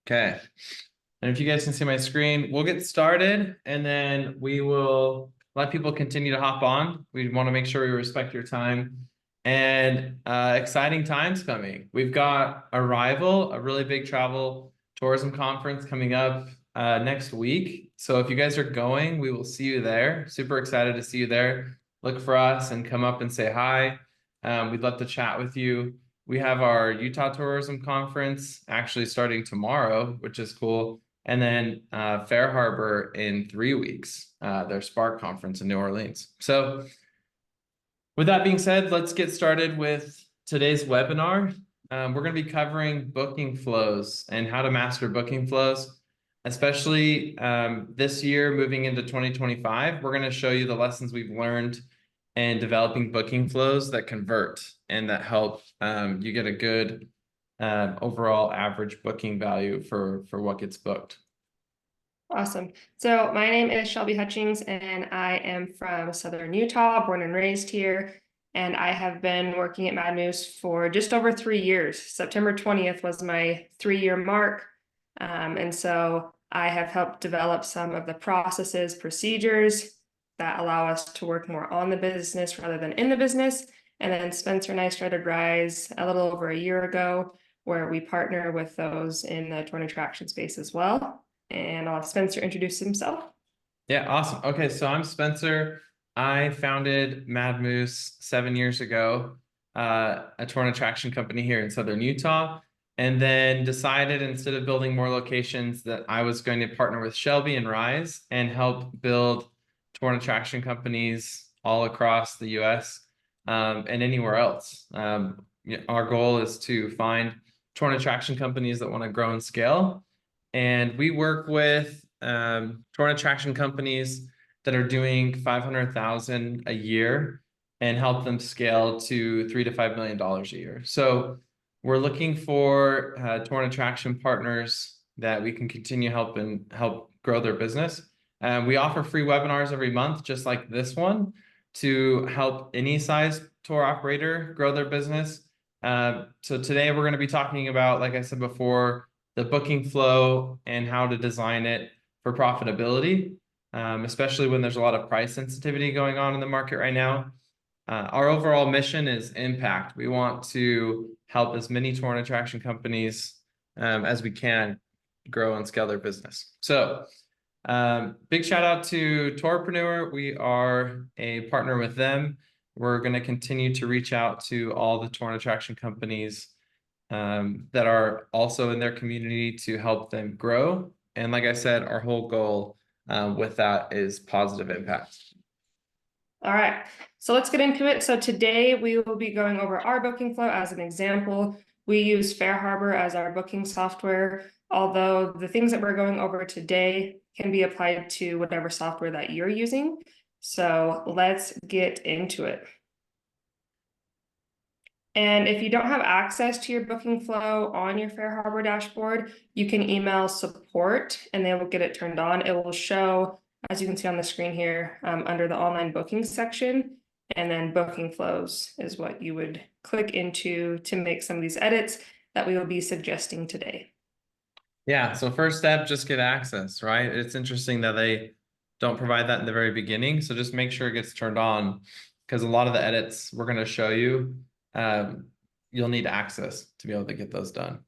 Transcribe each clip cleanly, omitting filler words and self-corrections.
Okay. And if you guys can see my screen, we'll get started and then we will let people continue to hop on. We want to make sure we respect your time and exciting times coming. We've got Arrival, a really big travel tourism conference coming up next week. So if you guys are going, we will see you there. Super excited to see you there. Look for us and come up and say hi. We'd love to chat with you. We have our Utah Tourism Conference actually starting tomorrow, which is cool. And then FareHarbor in 3 weeks, their Spark conference in New Orleans. So with that being said, let's get started with today's webinar. We're going to be covering booking flows and how to master booking flows, especially this year moving into 2025. We're going to show you the lessons we've learned in developing booking flows that convert and that help you get a good overall average booking value for what gets booked. Awesome. So my name is Shelby Hutchings, and I am from Southern Utah, born and raised here. And I have been working at Mad Moose for just over 3 years. September 20th was my 3-year mark. And so I have helped develop some of the processes, procedures that allow us to work more on the business rather than in the business. And then Spencer and I started Rise a little over a year ago, where we partner with those in the tour and attraction space as well. And I'll have Spencer introduce himself. Yeah, awesome. Okay, so I'm Spencer. I founded Mad Moose 7 years ago, a tour and attraction company here in Southern Utah, and then decided instead of building more locations that I was going to partner with Shelby and Rise and help build tour and attraction companies all across the US and anywhere else. Our goal is to find tour and attraction companies that want to grow and scale. And we work with tour and attraction companies that are doing $500,000 a year and help them scale to $3 to $5 million a year. So we're looking for tour and attraction partners that we can continue help grow their business. We offer free webinars every month, just like this one, to help any size tour operator grow their business. So today we're going to be talking about, like I said before, the booking flow and how to design it for profitability, especially when there's a lot of price sensitivity going on in the market right now. Our overall mission is impact. We want to help as many tour and attraction companies as we can grow and scale their business. So big shout out to Tourpreneur. We are a partner with them. We're going to continue to reach out to all the tour and attraction companies that are also in their community to help them grow. And like I said, our whole goal with that is positive impact. All right, so let's get into it. So today we will be going over our booking flow as an example. We use FareHarbor as our booking software, although the things that we're going over today can be applied to whatever software that you're using. So let's get into it. And if you don't have access to your booking flow on your FareHarbor dashboard, you can email support and they will get it turned on. It will show, as you can see on the screen here, under the online booking section, and then booking flows is what you would click into to make some of these edits that we will be suggesting today. Yeah, so first step, just get access, right? It's interesting that they don't provide that in the very beginning. So just make sure it gets turned on, because a lot of the edits we're going to show you, you'll need access to be able to get those done.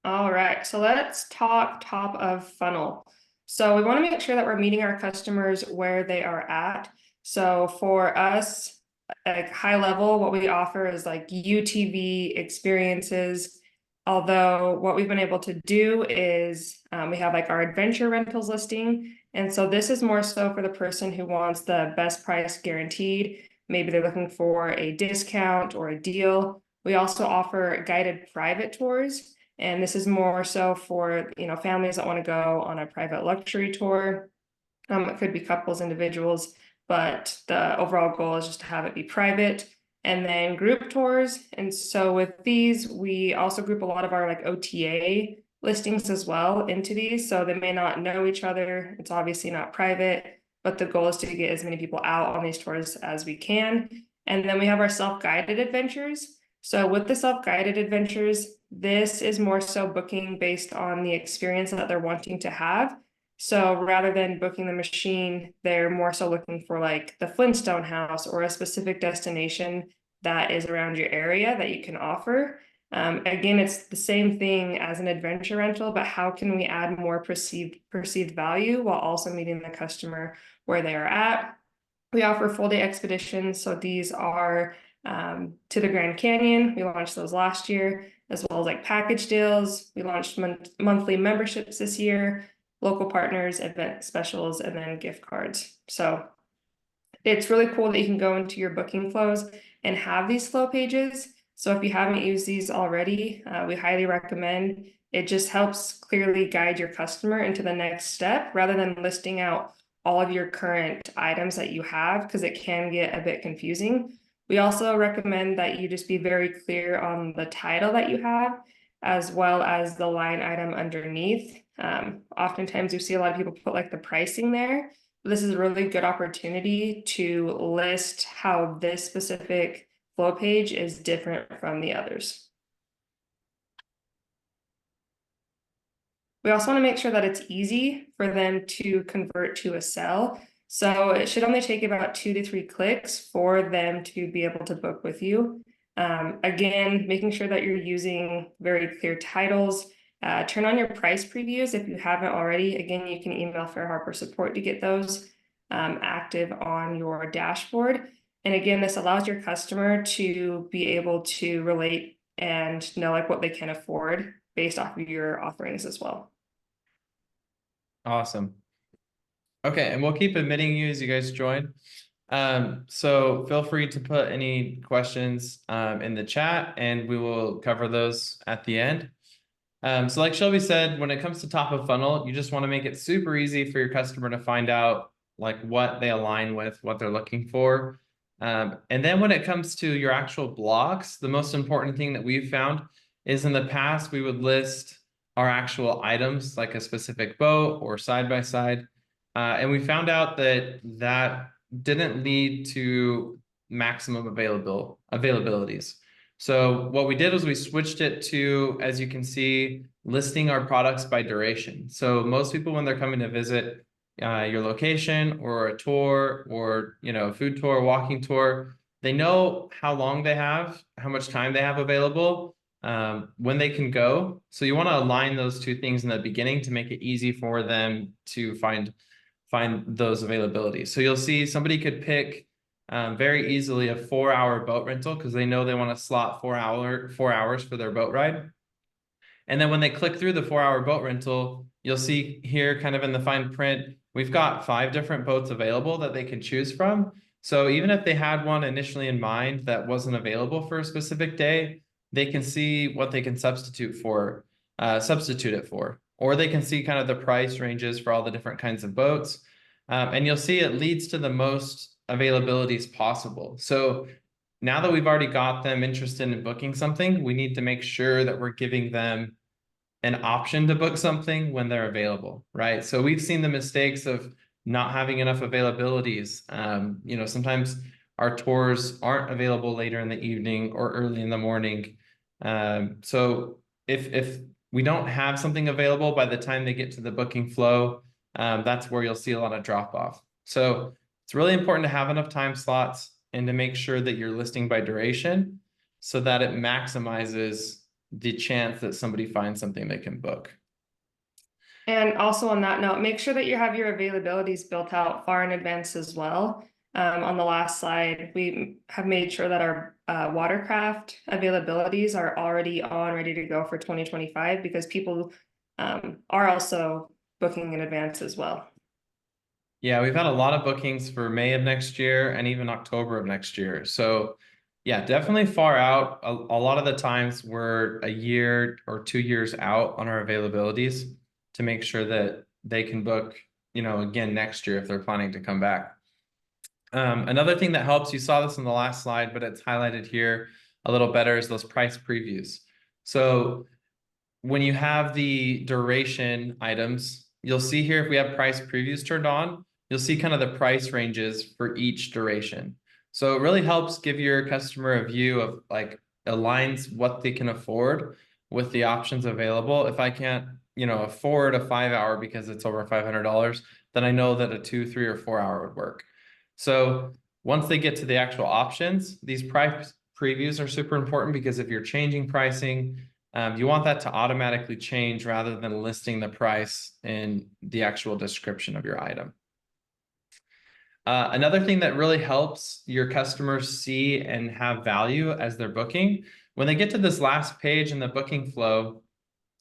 All right, so let's talk top of funnel. So we want to make sure that we're meeting our customers where they are at. So for us, at high level, what we offer is like UTV experiences. Although what we've been able to do is we have like our adventure rentals listing. And so this is more so for the person who wants the best price guaranteed. Maybe they're looking for a discount or a deal. We also offer guided private tours. And this is more so for, families that want to go on a private luxury tour. It could be couples, individuals, but the overall goal is just to have it be private. And then group tours. And so with these, we also group a lot of our like OTA listings as well into these. So they may not know each other. It's obviously not private, but the goal is to get as many people out on these tours as we can. And then we have our self-guided adventures. So with the self-guided adventures, This is more so booking based on the experience that they're wanting to have. So rather than booking the machine, they're more so looking for like the Flintstone house or a specific destination that is around your area that you can offer. Again, it's the same thing as an adventure rental, but how can we add more perceived value while also meeting the customer where they are at? We offer full day expeditions. So these are to the Grand Canyon. We launched those last year, as well as like package deals. We launched monthly memberships this year, local partners, event specials, and then gift cards. So it's really cool that you can go into your booking flows and have these flow pages. So if you haven't used these already, we highly recommend. It just helps clearly guide your customer into the next step rather than listing out all of your current items that you have, because it can get a bit confusing. We also recommend that you just be very clear on the title that you have, as well as the line item underneath. Oftentimes you see a lot of people put like the pricing there. This is a really good opportunity to list how this specific flow page is different from the others. We also want to make sure that it's easy for them to convert to a sell. So it should only take about 2 to 3 clicks for them to be able to book with you. Again, making sure that you're using very clear titles. Turn on your price previews if you haven't already. Again, you can email FareHarbor support to get those active on your dashboard. And again, this allows your customer to be able to relate and know like what they can afford based off of your offerings as well. Awesome. Okay, and we'll keep admitting you as you guys join. So feel free to put any questions in the chat, and we will cover those at the end. So like Shelby said, when it comes to top of funnel, you just want to make it super easy for your customer to find out like what they align with, what they're looking for. And then when it comes to your actual blogs, the most important thing that we've found is in the past, we would list our actual items like a specific boat or side by side. And we found out that that didn't lead to maximum availabilities. So what we did was we switched it to, as you can see, listing our products by duration. So most people, when they're coming to visit your location or a tour or, you know, a food tour, walking tour, they know how long they have, how much time they have available, when they can go. So you want to align those two things in the beginning to make it easy for them to find those availabilities. So you'll see somebody could pick very easily a 4-hour boat rental because they know they want to slot 4 hours for their boat ride. And then when they click through the 4-hour boat rental, you'll see here kind of in the fine print, we've got 5 different boats available that they can choose from. So even if they had one initially in mind that wasn't available for a specific day, they can see what they can substitute it for, or they can see kind of the price ranges for all the different kinds of boats. And you'll see it leads to the most availabilities possible. So now that we've already got them interested in booking something, we need to make sure that we're giving them an option to book something when they're available, right? So we've seen the mistakes of not having enough availabilities. You know, sometimes our tours aren't available later in the evening or early in the morning. So if we don't have something available by the time they get to the booking flow, that's where you'll see a lot of drop off. So it's really important to have enough time slots and to make sure that you're listing by duration so that it maximizes the chance that somebody finds something they can book. And also on that note, make sure that you have your availabilities built out far in advance as well. On the last slide, we have made sure that our watercraft availabilities are already on, ready to go for 2025, because people are also booking in advance as well. Yeah, we've had a lot of bookings for May of next year and even October of next year. So yeah, definitely far out. A lot of the times we're a year or 2 years out on our availabilities to make sure that they can book, you know, again next year if they're planning to come back. Another thing that helps, you saw this in the last slide, but it's highlighted here a little better, is those price previews. So when you have the duration items, you'll see here if we have price previews turned on, you'll see kind of the price ranges for each duration. So it really helps give your customer a view of like aligns what they can afford with the options available. If I can't, afford a 5 hour because it's over $500, then I know that a 2, 3, or 4 hour would work. So once they get to the actual options, these price previews are super important because if you're changing pricing, you want that to automatically change rather than listing the price in the actual description of your item. Another thing that really helps your customers see and have value as they're booking, when they get to this last page in the booking flow,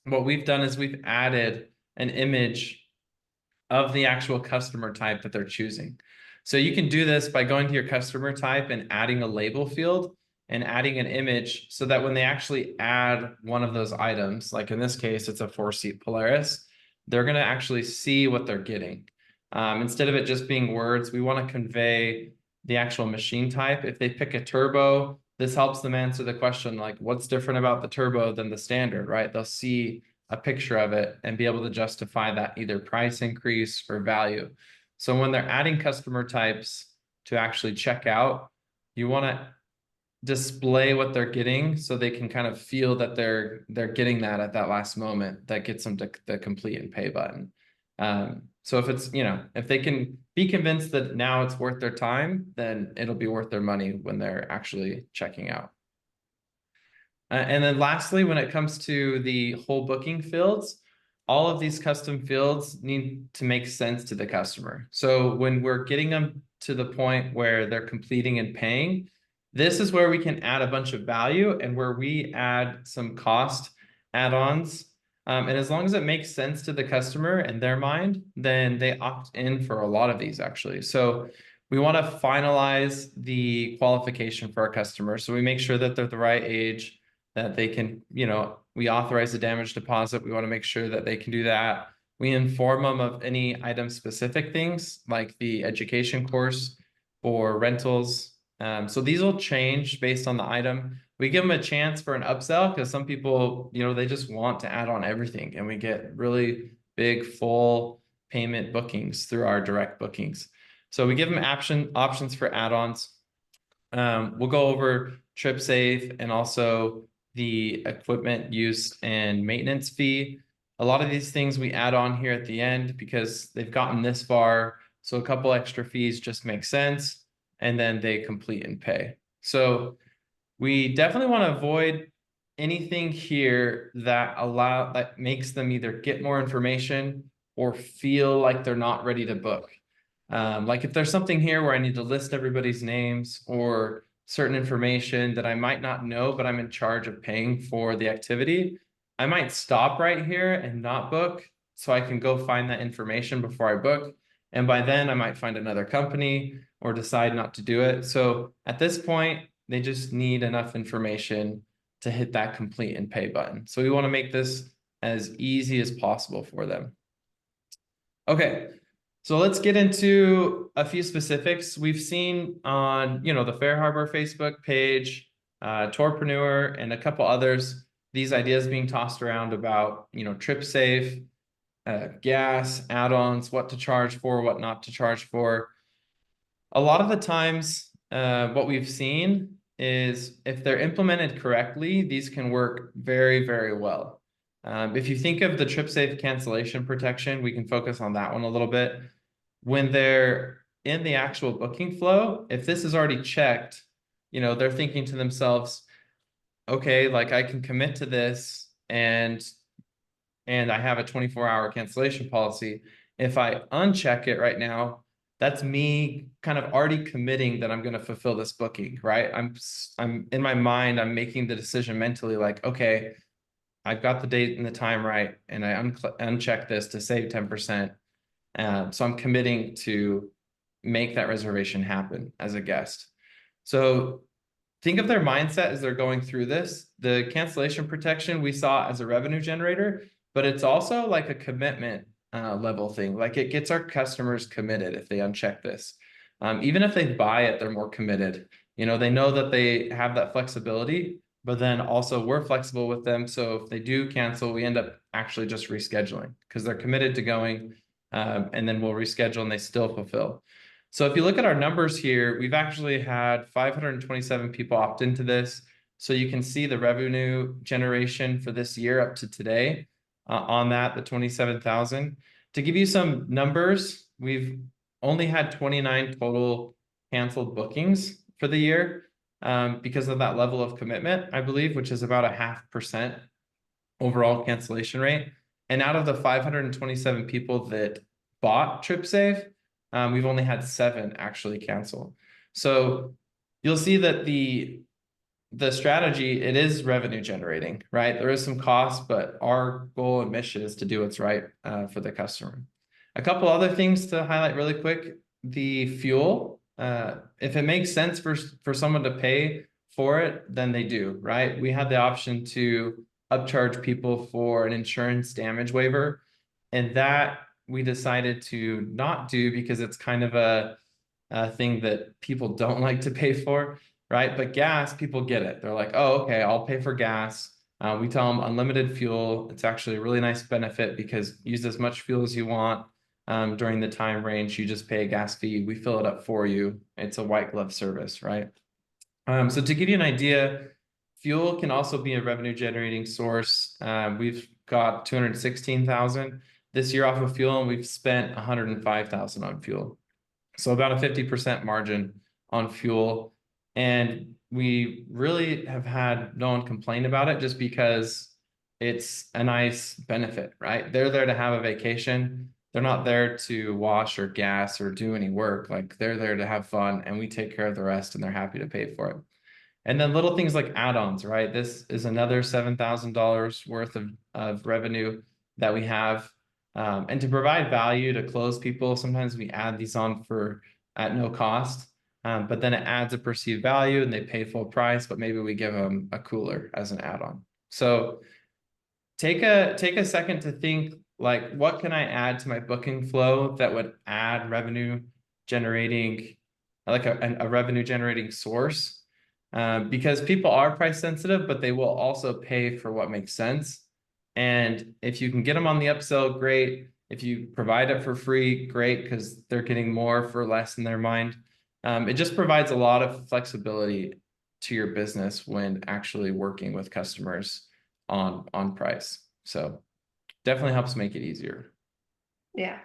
what we've done is we've added an image of the actual customer type that they're choosing. So you can do this by going to your customer type and adding a label field and adding an image so that when they actually add one of those items, like in this case, it's a 4-seat Polaris, they're going to actually see what they're getting. Instead of it just being words, we want to convey the actual machine type. If they pick a turbo, this helps them answer the question, like, what's different about the turbo than the standard, right? They'll see a picture of it and be able to justify that either price increase or value. So when they're adding customer types to actually check out, you want to display what they're getting so they can kind of feel that they're getting that at that last moment that gets them to the complete and pay button. So if it's, if they can be convinced that now it's worth their time, then it'll be worth their money when they're actually checking out. And then lastly, when it comes to the whole booking fields, all of these custom fields need to make sense to the customer. So when we're getting them to the point where they're completing and paying, this is where we can add a bunch of value and where we add some cost add-ons. And as long as it makes sense to the customer and their mind, then they opt in for a lot of these actually. So we want to finalize the qualification for our customers. So we make sure that they're the right age, that they can, we authorize a damage deposit. We want to make sure that they can do that. We inform them of any item specific things like the education course or rentals. So these will change based on the item. We give them a chance for an upsell because some people, they just want to add on everything, and we get really big full payment bookings through our direct bookings. So we give them options for add-ons. We'll go over trip safe and also the equipment use and maintenance fee. A lot of these things we add on here at the end because they've gotten this far. So a couple extra fees just make sense, and then they complete and pay. So we definitely want to avoid anything here that makes them either get more information or feel like they're not ready to book. Like if there's something here where I need to list everybody's names or certain information that I might not know, but I'm in charge of paying for the activity, I might stop right here and not book so I can go find that information before I book. And by then I might find another company or decide not to do it. So at this point, they just need enough information to hit that complete and pay button. So we want to make this as easy as possible for them. Okay. So let's get into a few specifics. We've seen on, the FareHarbor Facebook page, Tourpreneur, and a couple others, these ideas being tossed around about, trip safe, gas, add-ons, what to charge for, what not to charge for. A lot of the times, what we've seen is if they're implemented correctly, these can work very, very well. If you think of the trip safe cancellation protection, we can focus on that one a little bit. When they're in the actual booking flow, if this is already checked, they're thinking to themselves, okay, like I can commit to this and I have a 24-hour cancellation policy. If I uncheck it right now, that's me kind of already committing that I'm going to fulfill this booking, right? I'm in my mind, I'm making the decision mentally like, okay, I've got the date and the time right, and I uncheck this to save 10%. So I'm committing to make that reservation happen as a guest. So think of their mindset as they're going through this. The cancellation protection we saw as a revenue generator, but it's also like a commitment level thing. Like it gets our customers committed if they uncheck this. Even if they buy it, they're more committed. They know that they have that flexibility, but then also we're flexible with them. So if they do cancel, we end up actually just rescheduling because they're committed to going. And then we'll reschedule and they still fulfill. So if you look at our numbers here, we've actually had 527 people opt into this. So you can see the revenue generation for this year up to today on that, the 27,000. To give you some numbers, we've only had 29 total canceled bookings for the year because of that level of commitment, I believe, which is about a 0.5% overall cancellation rate. And out of the 527 people that bought TripSave, we've only had 7 actually cancel. So you'll see that the strategy, it is revenue generating, right? There is some cost, but our goal and mission is to do what's right for the customer. A couple other things to highlight really quick. The fuel, if it makes sense for someone to pay for it, then they do, right? We had the option to upcharge people for an insurance damage waiver, and that we decided to not do because it's kind of a thing that people don't like to pay for, right? But gas, people get it. They're like, oh, okay, I'll pay for gas. We tell them unlimited fuel. It's actually a really nice benefit because use as much fuel as you want during the time range. You just pay a gas fee. We fill it up for you. It's a white glove service, right? So to give you an idea, fuel can also be a revenue generating source. We've got 216,000 this year off of fuel, and we've spent 105,000 on fuel. So about a 50% margin on fuel. And we really have had no one complain about it just because it's a nice benefit, right? They're there to have a vacation. They're not there to wash or gas or do any work. Like they're there to have fun, and we take care of the rest, and they're happy to pay for it. And then little things like add-ons, right? This is another $7,000 worth of revenue that we have. And to provide value to close people, sometimes we add these on at no cost, but then it adds a perceived value and they pay full price, but maybe we give them a cooler as an add-on. So take a second to think, like, what can I add to my booking flow that would add revenue generating, like a revenue generating source? Because people are price sensitive, but they will also pay for what makes sense. And if you can get them on the upsell, great. If you provide it for free, great, because they're getting more for less in their mind. It just provides a lot of flexibility to your business when actually working with customers on price. So definitely helps make it easier. Yeah.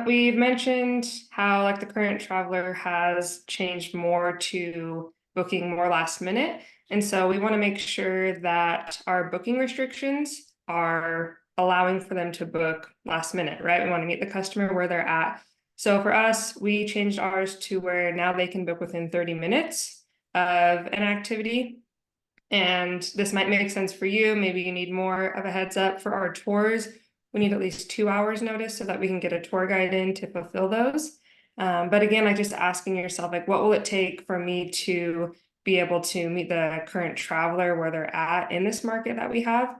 We've mentioned how like the current traveler has changed more to booking more last minute. And so we want to make sure that our booking restrictions are allowing for them to book last minute, right? We want to meet the customer where they're at. So for us, we changed ours to where now they can book within 30 minutes of an activity. And this might make sense for you. Maybe you need more of a heads up. For our tours, we need at least 2 hours notice so that we can get a tour guide in to fulfill those. But again, like just asking yourself, like, what will it take for me to be able to meet the current traveler where they're at in this market that we have?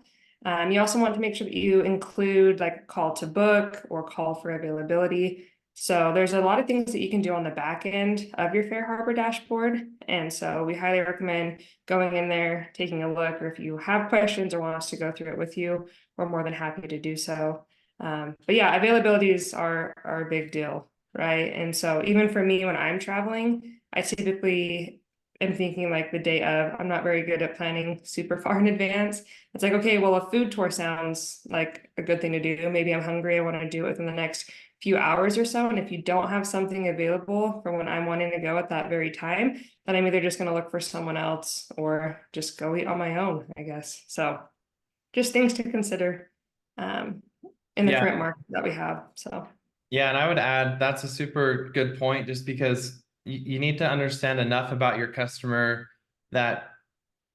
You also want to make sure that you include like a call to book or call for availability. So there's a lot of things that you can do on the back end of your FareHarbor dashboard. And so we highly recommend going in there, taking a look, or if you have questions or want us to go through it with you, we're more than happy to do so. But yeah, availabilities are a big deal, right? And so even for me, when I'm traveling, I typically am thinking like the day of. I'm not very good at planning super far in advance. It's like, okay, well, a food tour sounds like a good thing to do. Maybe I'm hungry, I want to do it within the next few hours or so. And if you don't have something available for when I'm wanting to go at that very time, then I'm either just going to look for someone else or just go eat on my own, I guess. So just things to consider in the current market that we have. So yeah, and I would add that's a super good point, just because you need to understand enough about your customer that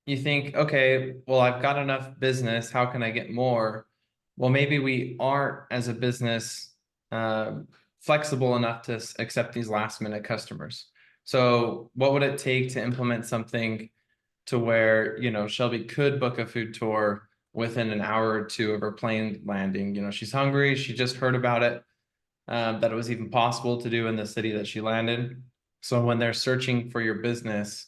you think, okay, well, I've got enough business, how can I get more? Well, maybe we aren't, as a business, flexible enough to accept these last minute customers. So what would it take to implement something to where, you know, Shelby could book a food tour within an hour or two of her plane landing? You know, she's hungry, she just heard about it, that it was even possible to do in the city that she landed. So when they're searching for your business,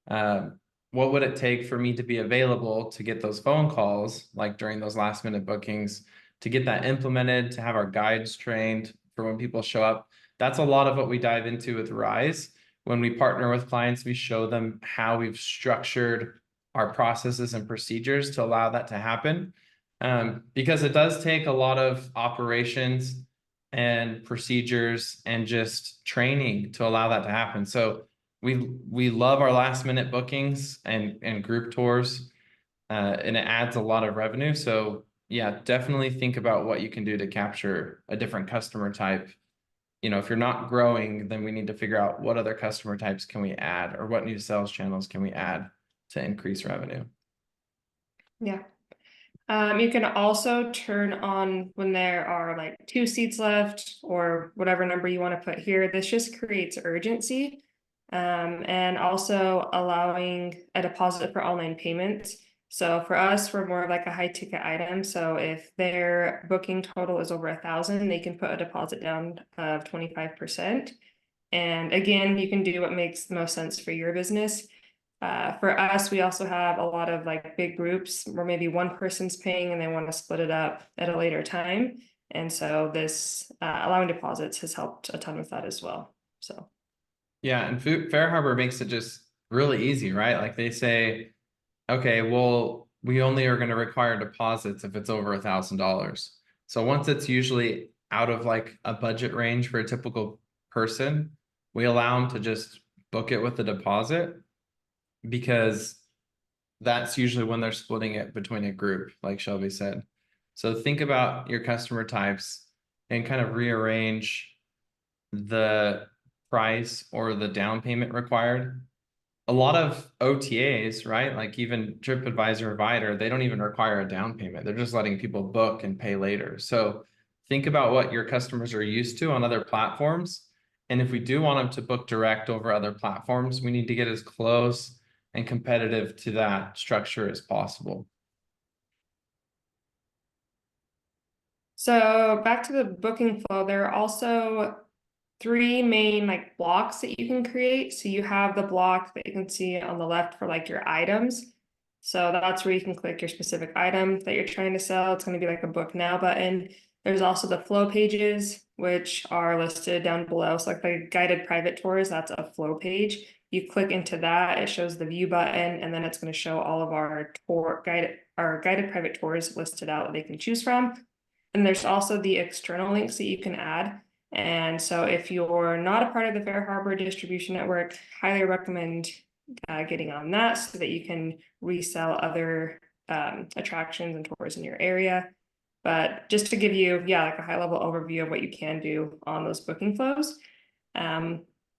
what would it take for me to be available to get those phone calls, like during those last minute bookings, to get that implemented, to have our guides trained for when people show up? That's a lot of what we dive into with Rise. When we partner with clients, we show them how we've structured our processes and procedures to allow that to happen. Because it does take a lot of operations and procedures and just training to allow that to happen. So we love our last minute bookings and group tours, and it adds a lot of revenue. So yeah, definitely think about what you can do to capture a different customer type. You know, if you're not growing, then we need to figure out what other customer types can we add, or what new sales channels can we add to increase revenue. Yeah. You can also turn on when there are like 2 seats left or whatever number you want to put here. This just creates urgency. And also allowing a deposit for online payments. So for us, we're more of like a high ticket item. So if their booking total is over 1,000, they can put a deposit down of 25%. And again, you can do what makes the most sense for your business. For us, we also have a lot of like big groups where maybe one person's paying and they want to split it up at a later time. And so this allowing deposits has helped a ton with that as well. So. Yeah, and FareHarbor makes it just really easy, right? Like they say, okay, well, we only are going to require deposits if it's over $1,000. So once it's usually out of like a budget range for a typical person, we allow them to just book it with a deposit, because that's usually when they're splitting it between a group, like Shelby said. So think about your customer types and kind of rearrange the price or the down payment required. A lot of OTAs, right? Like even TripAdvisor or Vider, they don't even require a down payment. They're just letting people book and pay later. So think about what your customers are used to on other platforms. And if we do want them to book direct over other platforms, we need to get as close and competitive to that structure as possible. So back to the booking flow, there are also 3 main like blocks that you can create. So you have the block that you can see on the left for like your items. So that's where you can click your specific item that you're trying to sell. It's going to be like a book now button. There's also the flow pages, which are listed down below. So like the guided private tours, that's a flow page. You click into that, it shows the view button, and then it's going to show all of our guided private tours listed out that they can choose from. And there's also the external links that you can add. And so if you're not a part of the FareHarbor distribution network, highly recommend getting on that so that you can resell other attractions and tours in your area. But just to give you, yeah, like a high level overview of what you can do on those booking flows.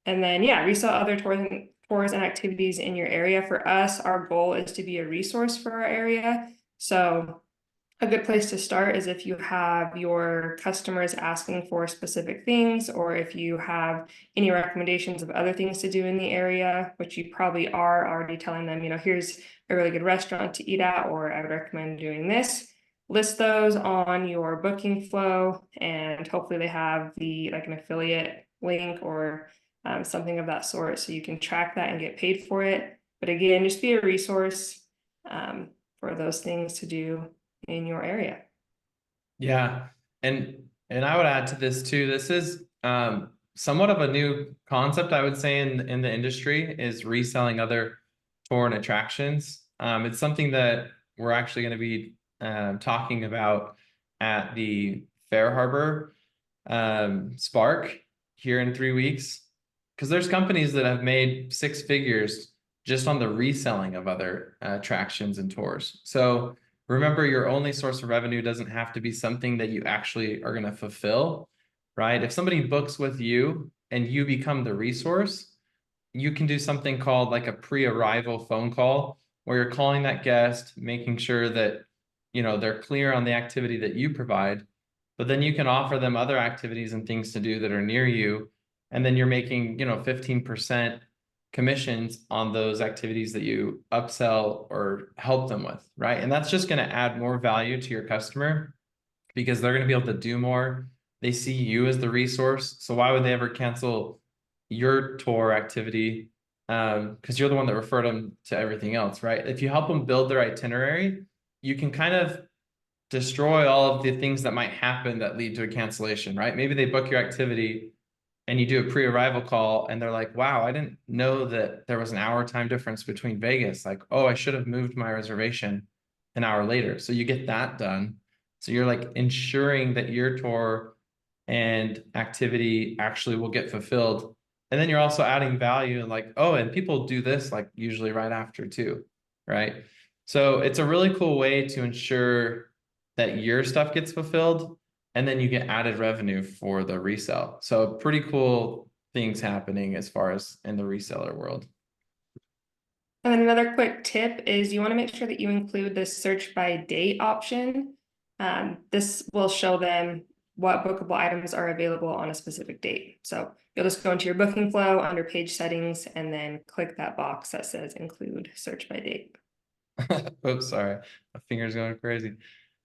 And then, yeah, resell other tours and activities in your area. For us, our goal is to be a resource for our area. So a good place to start is if you have your customers asking for specific things, or if you have any recommendations of other things to do in the area, which you probably are already telling them, you know, here's a really good restaurant to eat at, or I would recommend doing this. List those on your booking flow, and hopefully they have the like an affiliate link or something of that sort, so you can track that and get paid for it. But again, just be a resource for those things to do in your area. Yeah, and I would add to this too. This is somewhat of a new concept, I would say, in the industry, is reselling other tour and attractions. It's something that we're actually going to be talking about at the FareHarbor Spark here in 3 weeks, because there's companies that have made 6 figures just on the reselling of other attractions and tours. So remember, your only source of revenue doesn't have to be something that you actually are going to fulfill, right? If somebody books with you and you become the resource, you can do something called like a pre-arrival phone call, where you're calling that guest, making sure that, you know, they're clear on the activity that you provide, but then you can offer them other activities and things to do that are near you. And then you're making, you know, 15% commissions on those activities that you upsell or help them with, right? And that's just going to add more value to your customer, because they're going to be able to do more. They see you as the resource. So why would they ever cancel your tour activity? Because you're the one that referred them to everything else, right? If you help them build their itinerary, you can kind of destroy all of the things that might happen that lead to a cancellation, right? Maybe they book your activity and you do a pre-arrival call and they're like, wow, I didn't know that there was an hour time difference between Vegas. Like, oh, I should have moved my reservation an hour later. So you get that done. So you're like ensuring that your tour and activity actually will get fulfilled. And then you're also adding value and like, oh, and people do this like usually right after too, right? So it's a really cool way to ensure that your stuff gets fulfilled and then you get added revenue for the resale. So pretty cool things happening as far as in the reseller world. And then another quick tip is you want to make sure that you include the search by date option. This will show them what bookable items are available on a specific date. So you'll just go into your booking flow under page settings and then click that box that says include search by date. Oops, sorry. My finger's going crazy.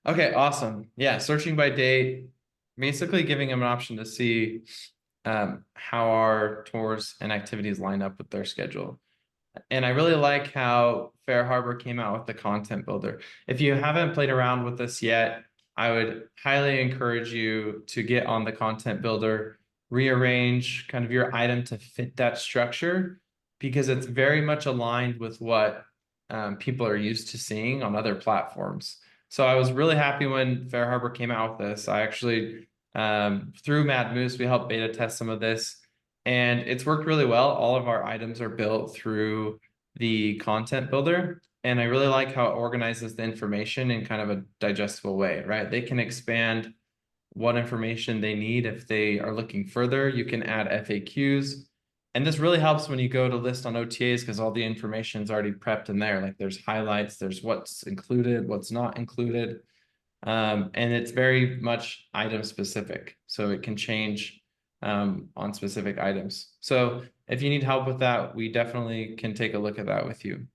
Okay, awesome. Yeah, searching by date, basically giving them an option to see how our tours and activities line up with their schedule. And I really like how FareHarbor came out with the content builder. If you haven't played around with this yet, I would highly encourage you to get on the content builder, rearrange kind of your item to fit that structure, because it's very much aligned with what people are used to seeing on other platforms. So I was really happy when FareHarbor came out with this. I actually, through Mad Moose, we helped beta test some of this. And it's worked really well. All of our items are built through the content builder. And I really like how it organizes the information in kind of a digestible way, right? They can expand what information they need if they are looking further. You can add FAQs. And this really helps when you go to list on OTAs because all the information is already prepped in there. Like there's highlights, there's what's included, what's not included. And it's very much item specific. So it can change on specific items. So if you need help with that, we definitely can take a look at that with you.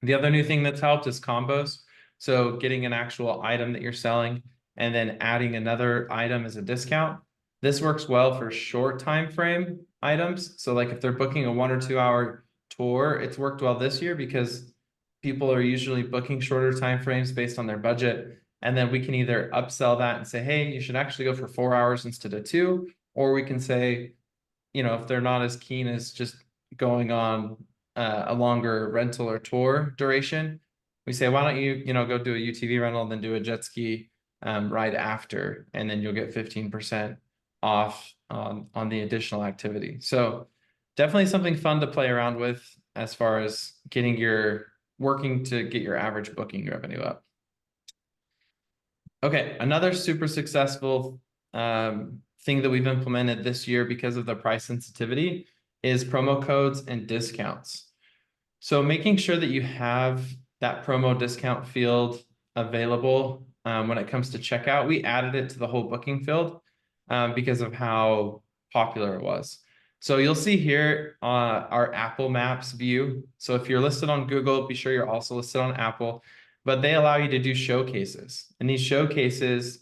The other new thing that's helped is combos. So getting an actual item that you're selling and then adding another item as a discount. This works well for short time frame items. So like if they're booking a 1 or 2 hour tour, it's worked well this year because people are usually booking shorter time frames based on their budget. And then we can either upsell that and say, hey, you should actually go for 4 hours instead of 2, or we can say, if they're not as keen as just going on a longer rental or tour duration, we say, why don't you, go do a UTV rental and then do a jet ski ride after, and then you'll get 15% off on the additional activity. So definitely something fun to play around with as far as working to get your average booking revenue up. Okay, another super successful thing that we've implemented this year because of the price sensitivity is promo codes and discounts. So making sure that you have that promo discount field available when it comes to checkout. We added it to the whole booking field because of how popular it was. So you'll see here our Apple Maps view. So if you're listed on Google, be sure you're also listed on Apple, but they allow you to do showcases. And these showcases,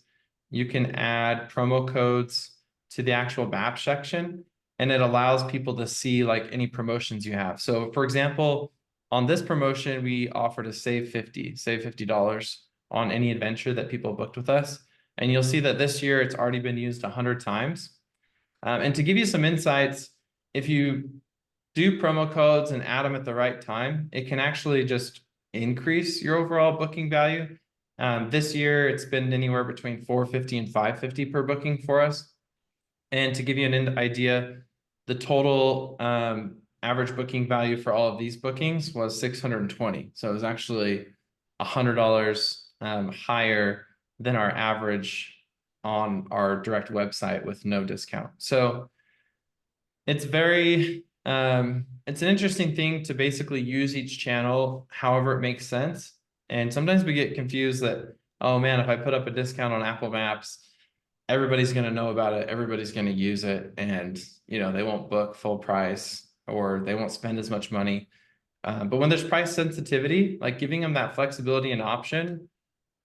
you can add promo codes to the actual map section, and it allows people to see like any promotions you have. So for example, on this promotion, we offer to save $50 on any adventure that people booked with us. And you'll see that this year it's already been used 100 times. And to give you some insights, if you do promo codes and add them at the right time, it can actually just increase your overall booking value. This year, it's been anywhere between $450 and $550 per booking for us. And to give you an idea, the total average booking value for all of these bookings was $620. So it was actually $100 higher than our average on our direct website with no discount. So it's very, it's an interesting thing to basically use each channel however it makes sense. And sometimes we get confused that, oh man, if I put up a discount on Apple Maps, everybody's going to know about it. Everybody's going to use it. And, they won't book full price or they won't spend as much money. But when there's price sensitivity, like giving them that flexibility and option,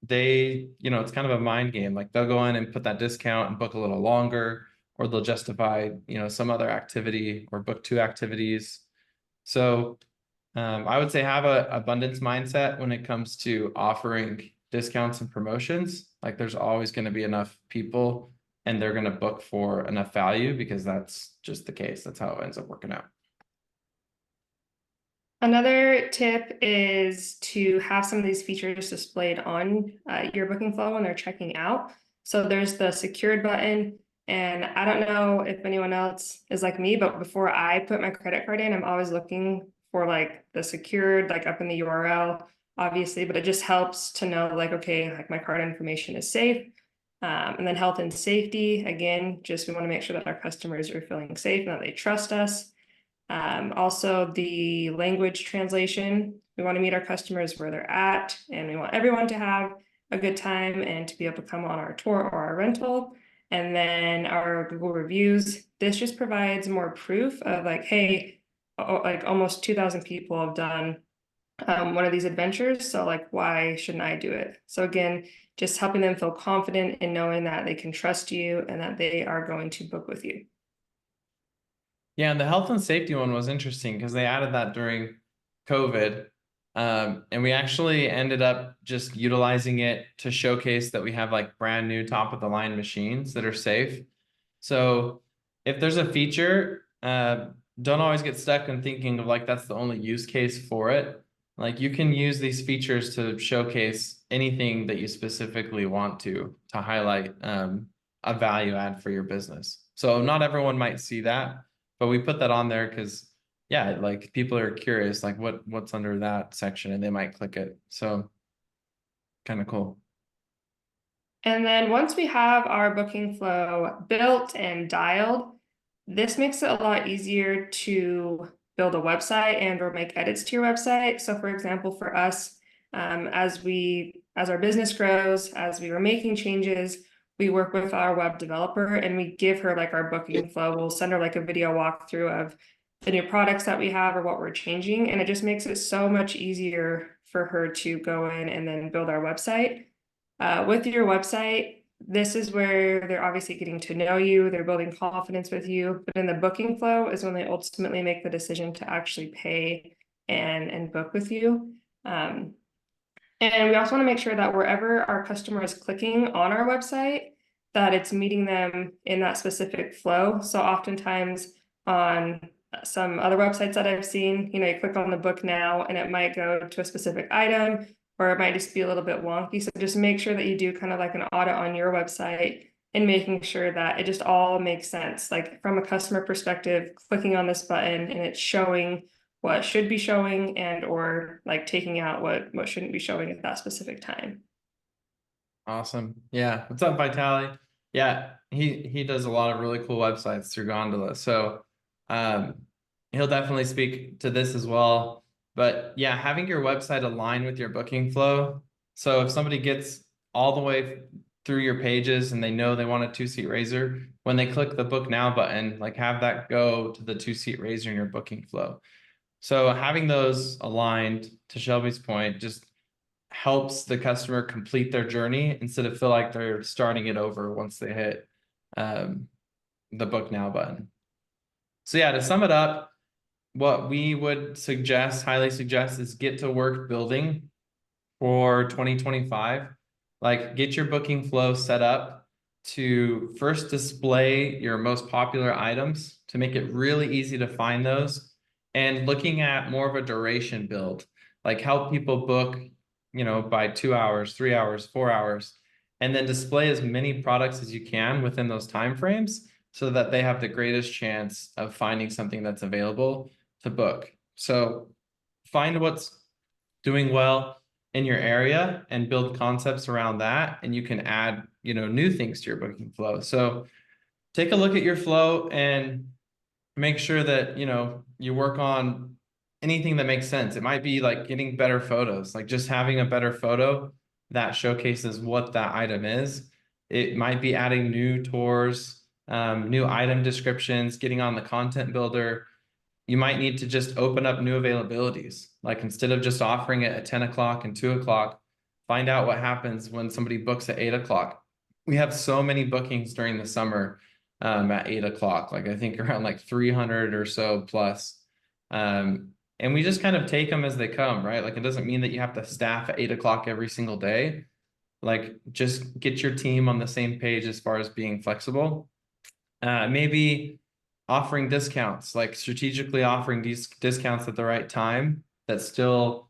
it's kind of a mind game. Like they'll go in and put that discount and book a little longer, or they'll justify, some other activity or book 2 activities. So I would say have a abundance mindset when it comes to offering discounts and promotions. Like there's always going to be enough people and they're going to book for enough value because that's just the case. That's how it ends up working out. Another tip is to have some of these features displayed on your booking flow when they're checking out. So there's the secured button, and I don't know if anyone else is like me, but before I put my credit card in, I'm always looking for like the secured, like up in the URL, obviously, but it just helps to know like, okay, like my card information is safe. And then health and safety, again, just we want to make sure that our customers are feeling safe and that they trust us. Also the language translation. We want to meet our customers where they're at, and we want everyone to have a good time and to be able to come on our tour or our rental. And then our Google reviews. This just provides more proof of like, hey, like almost 2,000 people have done one of these adventures. So like, why shouldn't I do it? So again, just helping them feel confident in knowing that they can trust you and that they are going to book with you. Yeah, and the health and safety one was interesting because they added that during COVID. And we actually ended up just utilizing it to showcase that we have like brand new top of the line machines that are safe. So if there's a feature, don't always get stuck in thinking of like that's the only use case for it. Like you can use these features to showcase anything that you specifically want to highlight a value add for your business. So not everyone might see that, but we put that on there because yeah, like people are curious, like what's under that section, and they might click it. So kind of cool. And then once we have our booking flow built and dialed, this makes it a lot easier to build a website and or make edits to your website. So for example, for us, as our business grows, as we were making changes, we work with our web developer and we give her like our booking flow. We'll send her like a video walkthrough of the new products that we have or what we're changing. And it just makes it so much easier for her to go in and then build our website. With your website, this is where they're obviously getting to know you, they're building confidence with you, but in the booking flow is when they ultimately make the decision to actually pay and book with you. And we also want to make sure that wherever our customer is clicking on our website, that it's meeting them in that specific flow. So oftentimes on some other websites that I've seen, you know, you click on the book now and it might go to a specific item, or it might just be a little bit wonky. So just make sure that you do kind of like an audit on your website and making sure that it just all makes sense. Like from a customer perspective, clicking on this button and it's showing what should be showing and or like taking out what shouldn't be showing at that specific time. Awesome. Yeah. What's up, Vitali? Yeah, he does a lot of really cool websites through Gondola. So um he'll definitely speak to this as well. But yeah, having your website align with your booking flow. So if somebody gets all the way through your pages and they know they want a 2-seat razor, when they click the book now button, like have that go to the 2-seat razor in your booking flow. So having those aligned, to Shelby's point, just helps the customer complete their journey instead of feel like they're starting it over once they hit the book now button. So yeah, to sum it up, what we would suggest, highly suggest, is get to work building for 2025. Like get your booking flow set up to first display your most popular items to make it really easy to find those, and looking at more of a duration build, like help people book, you know, by 2 hours, 3 hours, 4 hours, and then display as many products as you can within those timeframes so that they have the greatest chance of finding something that's available to book. So find what's doing well in your area and build concepts around that, and you can add, you know, new things to your booking flow. So take a look at your flow and make sure that, you know, you work on anything that makes sense. It might be like getting better photos, like just having a better photo that showcases what that item is. It might be adding new tours, new item descriptions, getting on the content builder. You might need to just open up new availabilities. Like instead of just offering it at 10 o'clock and 2 o'clock, find out what happens when somebody books at 8 o'clock. We have so many bookings during the summer at 8 o'clock, like I think around like 300 or so plus. And we just kind of take them as they come, right? Like it doesn't mean that you have to staff at 8 o'clock every single day. like just get your team on the same page as far as being flexible. Maybe offering discounts, like strategically offering these discounts at the right time that still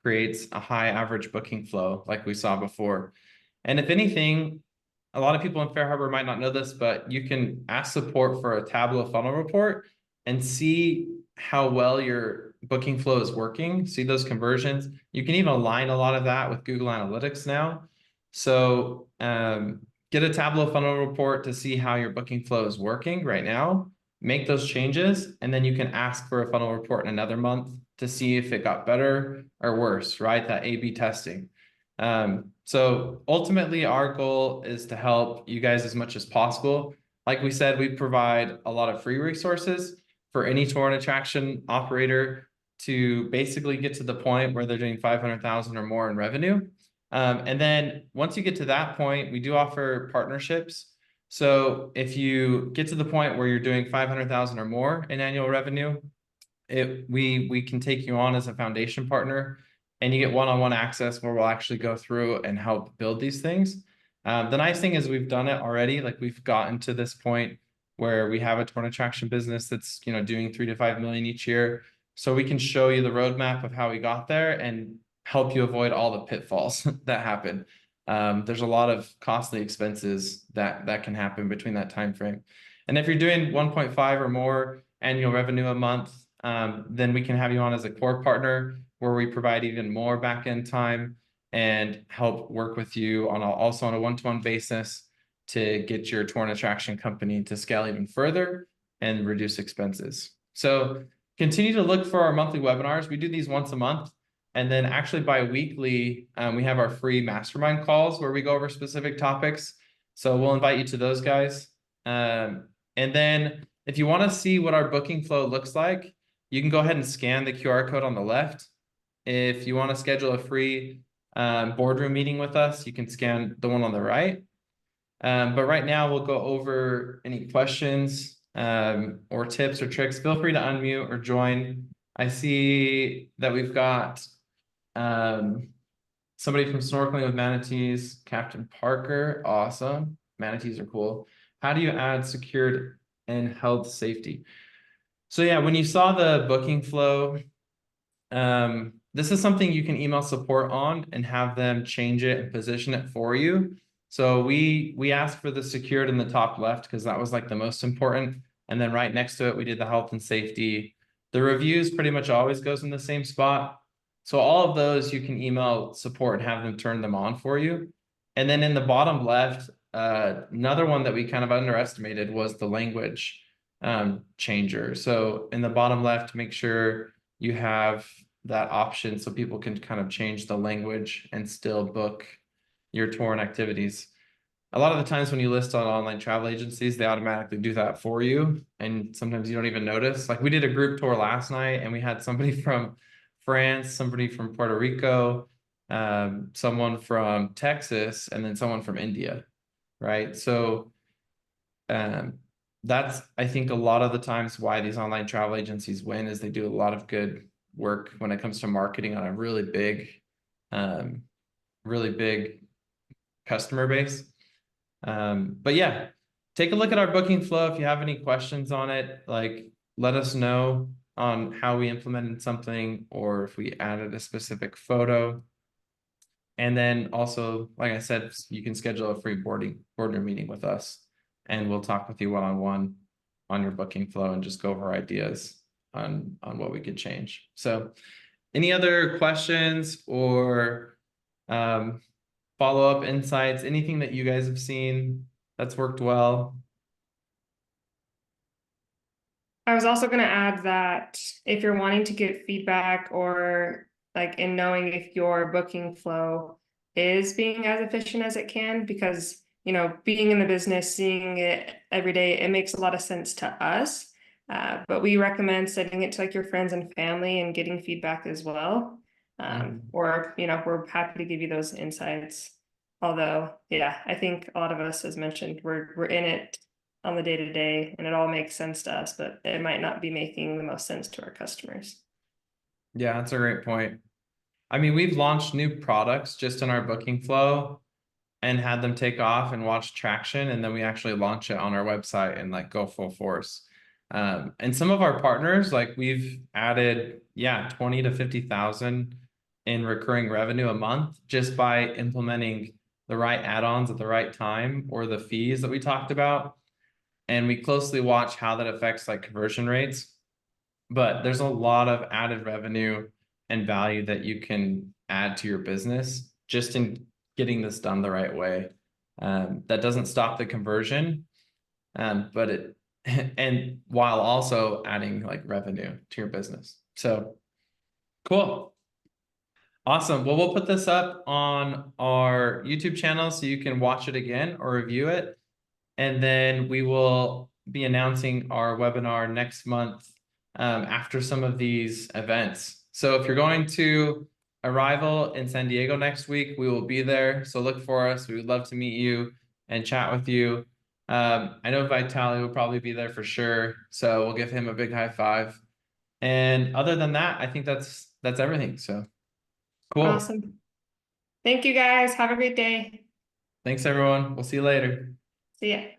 creates a high average booking flow like we saw before. And if anything, a lot of people in FareHarbor might not know this, but you can ask support for a Tableau funnel report and see how well your booking flow is working, see those conversions. You can even align a lot of that with Google Analytics now. So get a Tableau funnel report to see how your booking flow is working right now, make those changes, and then you can ask for a funnel report in another month to see if it got better or worse, right? That A/B testing. So ultimately, our goal is to help you guys as much as possible. Like we said, we provide a lot of free resources for any tour and attraction operator to basically get to the point where they're doing 500,000 or more in revenue. And then once you get to that point, we do offer partnerships. So if you get to the point where you're doing 500,000 or more in annual revenue, we can take you on as a foundation partner, and you get one-on-one access where we'll actually go through and help build these things. The nice thing is we've done it already. Like we've gotten to this point where we have a tour and attraction business that's, you know, doing 3 to 5 million each year. So we can show you the roadmap of how we got there and help you avoid all the pitfalls that happen. There's a lot of costly expenses that can happen between that time frame. And if you're doing 1.5 or more annual revenue a month, then we can have you on as a core partner where we provide even more back-end time and help work with you on also on a one-to-one basis to get your tour and attraction company to scale even further and reduce expenses. So continue to look for our monthly webinars. We do these once a month. And then actually bi-weekly, we have our free mastermind calls where we go over specific topics. So we'll invite you to those guys. And then if you want to see what our booking flow looks like, you can go ahead and scan the QR code on the left. If you want to schedule a free boardroom meeting with us, you can scan the one on the right. But right now we'll go over any questions or tips or tricks. Feel free to unmute or join. I see that we've got somebody from Snorkeling with Manatees, Captain Parker. Awesome. Manatees are cool. How do you add secured and health safety? So yeah, when you saw the booking flow, this is something you can email support on and have them change it and position it for you. So we asked for the secured in the top left because that was like the most important. And then right next to it, we did the health and safety. The reviews pretty much always goes in the same spot. So all of those you can email support and have them turn them on for you. And then in the bottom left, another one that we kind of underestimated was the language changer. So in the bottom left, make sure you have that option so people can kind of change the language and still book your tour and activities. A lot of the times when you list on online travel agencies, they automatically do that for you. And sometimes you don't even notice. Like we did a group tour last night and we had somebody from France, somebody from Puerto Rico, someone from Texas, and then someone from India, right? So that's, I think, a lot of the times why these online travel agencies win is they do a lot of good work when it comes to marketing on a really big customer base. But yeah, take a look at our booking flow. If you have any questions on it, like let us know on how we implemented something or if we added a specific photo. And then also, like I said, you can schedule a free boardroom meeting with us and we'll talk with you one-on-one on your booking flow and just go over ideas on what we could change. So any other questions or follow-up insights, anything that you guys have seen that's worked well? I was also going to add that if you're wanting to get feedback or like in knowing if your booking flow is being as efficient as it can, because, you know, being in the business, seeing it every day, it makes a lot of sense to us. But we recommend sending it to like your friends and family and getting feedback as well. Or, you know, we're happy to give you those insights. Although, yeah, I think a lot of us, as mentioned, we're in it on the day-to-day and it all makes sense to us, but it might not be making the most sense to our customers. Yeah, that's a great point. I mean, we've launched new products just in our booking flow and had them take off and watch traction, and then we actually launch it on our website and like go full force. And some of our partners, like we've added, yeah, 20 to 50,000 in recurring revenue a month just by implementing the right add-ons at the right time or the fees that we talked about. And we closely watch how that affects like conversion rates. But there's a lot of added revenue and value that you can add to your business just in getting this done the right way. That doesn't stop the conversion, but it and while also adding like revenue to your business. So cool. Awesome. Well, we'll put this up on our YouTube channel so you can watch it again or review it. And then we will be announcing our webinar next month after some of these events. So if you're going to Arrival in San Diego next week, we will be there. So look for us. We would love to meet you and chat with you. I know Vitali will probably be there for sure. So we'll give him a big high five. And other than that, I think that's everything. So cool. Awesome. Thank you guys. Have a great day. Thanks, everyone. We'll see you later. See ya.